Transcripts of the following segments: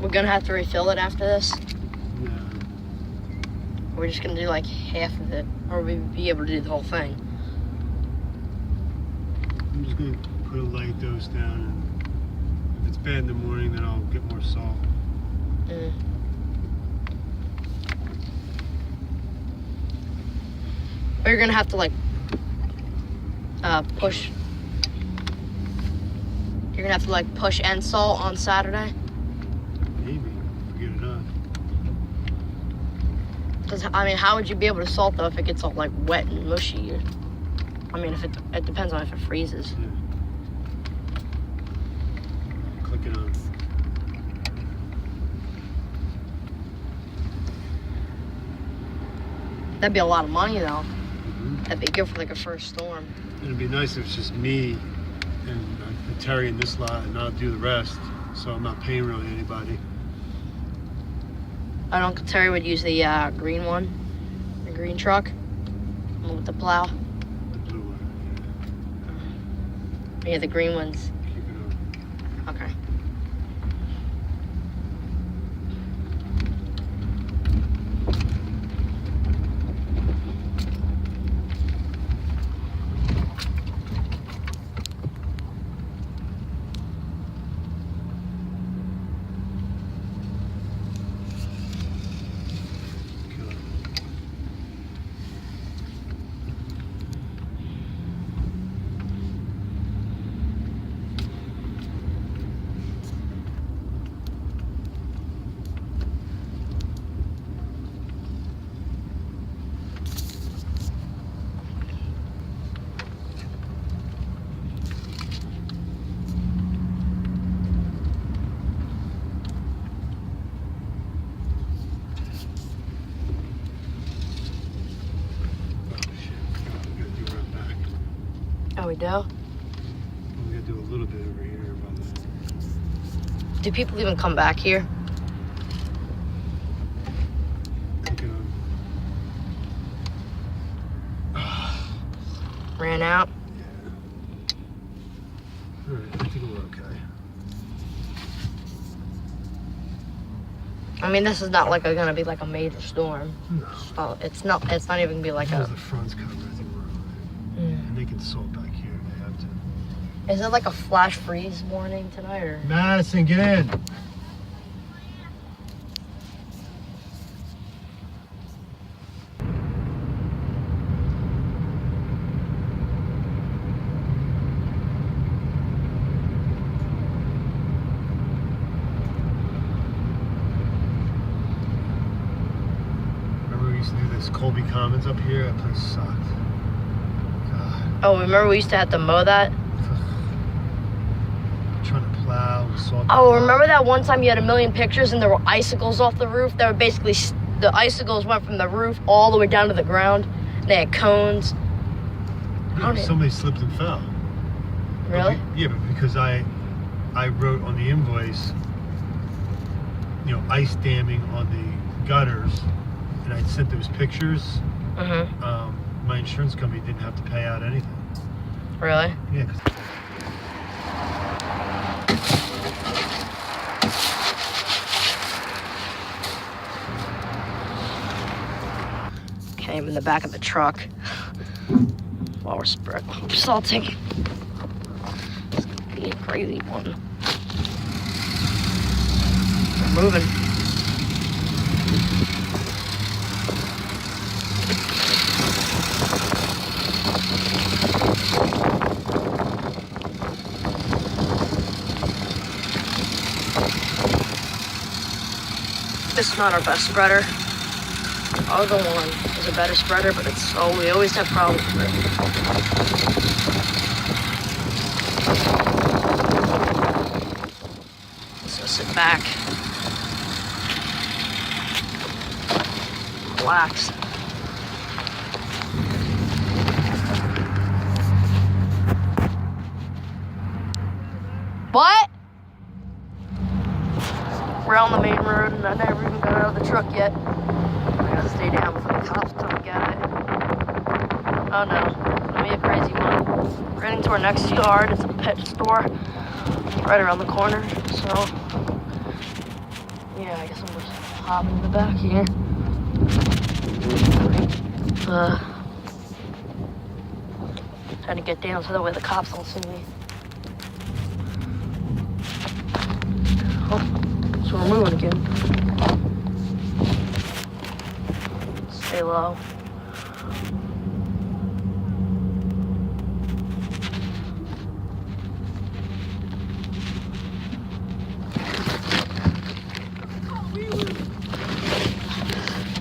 We're gonna have to refill it after this. Yeah. We're just gonna do like half of it, or we'll be able to do the whole thing. I'm just gonna put a light dose down, and if it's bad in the morning, then I'll get more salt. Or you're gonna have to like push. You're gonna have to like push and salt on Saturday. Maybe forget enough. Cause I mean, how would you be able to salt though if it gets all like wet and mushy? I mean, if it depends on if it freezes. Yeah. Click it on. That'd be a lot of money though. Mm-hmm. That'd be good for like a first storm. It'd be nice if it's just me and Terry in this lot, and I'll do the rest. So I'm not paying really anybody. Uncle Terry would use the green one, the green truck, with the plow. The blue one. Yeah, the green ones. Keep it on. Okay. Oh, we do? Well, we gotta do a little bit over here about that. Do people even come back here? Click it on. Ran out? Yeah. Alright, I think we're okay. I mean, this is not like gonna be like a major storm. No. Oh, it's not even gonna be like As long a. as the front's covered, I think we're alright. And they can salt back here if they have to. Is it like a flash freeze warning tonight, or? Madison, get in! Remember we used to do this Colby Commons up here? That place sucked. God. Oh, remember we used to have to mow that? Trying to plow with salt. Oh, remember that one time you had 1 million pictures and there were icicles off the roof? They were basically, the icicles went from the roof all the way down to the ground. They had cones. Yeah, somebody slipped and fell. Really? Yeah, but because I wrote on the invoice, ice damming on the gutters, and I sent those pictures. My insurance company didn't have to pay out anything. Really? Yeah. Came in the back of the truck while we're salting. It's gonna be a crazy one. We're moving. This is not our best spreader. The other one is a better spreader, but we always have problems with it. So sit back. Relax. What? We're on the main road and I never even got out of the truck yet. I gotta stay down before the cops come get it. Oh no, it's gonna be a crazy one. We're heading to our next yard. It's a pet store right around the corner. So Yeah, I guess I'm just hopping in the back here. Trying to get down so that way the cops don't see me. Oh, so we're moving again. Stay low.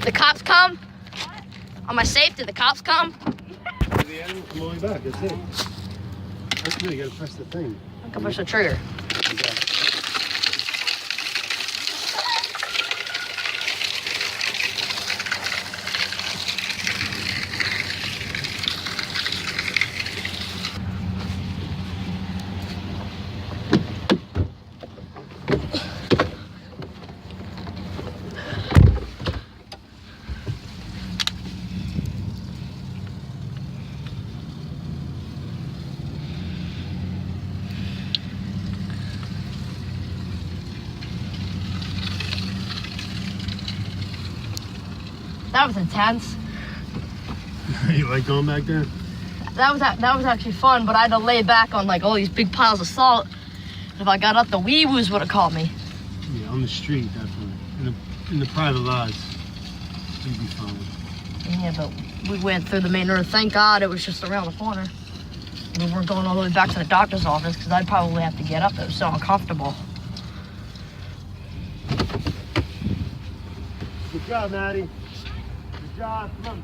The cops come? What? On my safety, the cops come? The animal come all the way back, that's it. That's me, you gotta press the thing. I can push the trigger. That was intense. You like going back there? That was actually fun, but I had to lay back on like all these big piles of salt. If I got up, the wee-woos would have caught me. Yeah, on the street, definitely. In the private lots, you'd be fine. Yeah, but we went through the main road. Thank God it was just around the corner. We weren't going all the way back to the doctor's office because I'd probably have to get up. It was so uncomfortable. Good job, Maddie. Good job. Come on.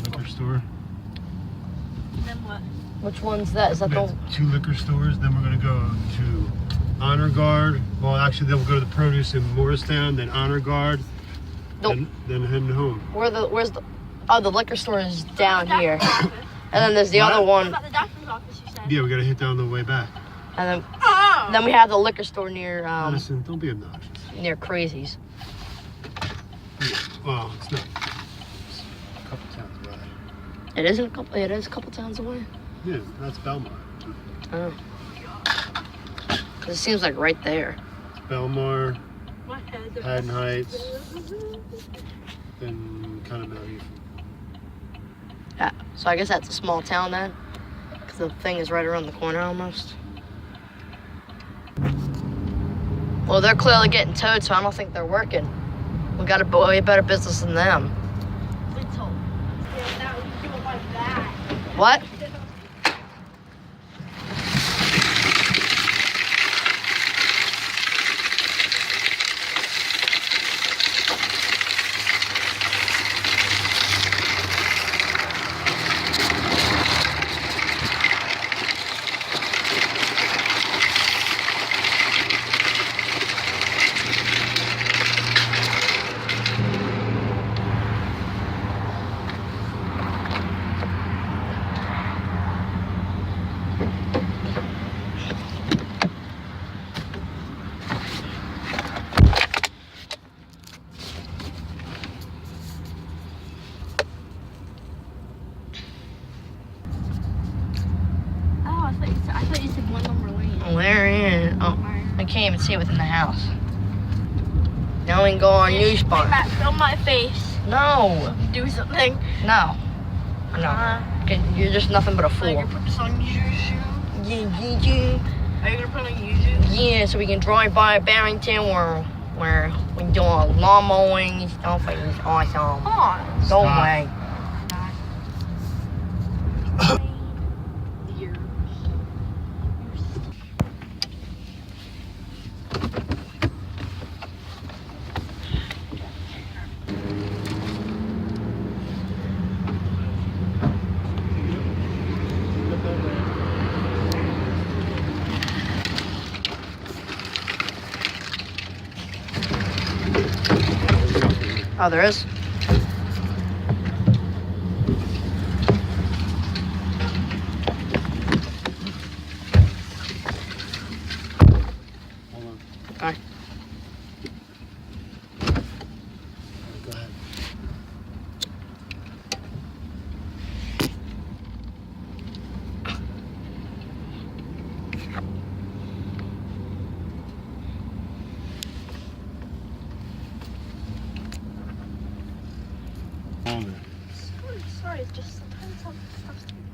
Liquor store. Then what? Which one's that? Is that We the... have 2 liquor stores. Then we're gonna go to Honor Guard. Well, actually, then we'll go to the produce in Morristown. Then Honor Guard. Then heading home. Where's the... Oh, the liquor store is down here. And then there's the other What one. about the doctor's office, you said? Yeah, we gotta hit down the way back. And then we have the liquor store near Listen, don't be obnoxious. near Crazy's. Yeah, well, it's not. It's a couple towns away. It is a couple towns away. Yeah, that's Belmar. Oh. 'Cause it seems like right there. It's Belmar, My head. Haddon Heights, then kind of Mount Ephraim. Yeah. So I guess that's a small town then. 'Cause the thing is right around the corner almost. Well, they're clearly getting towed, so I don't think they're working. We got a way better business than them. Little. Yeah, now we do it like that. What? Oh, I thought you said one number lane. Oh, there it is. Oh, I can't even see it within the house. Now we can go on Wait, U-Spot. Matt, film my face. No. Do something. No. No. You're just nothing but a Are you fool. gonna put this on YouTube? Yeah. Are you gonna put it on YouTube? Yeah, so we can drive by Barrington where we do a lawn mowing and stuff. It was awesome. Come on. Go Stop. away. Oh, there is? Hold on. Alright. Go ahead. always, just sometimes stuff's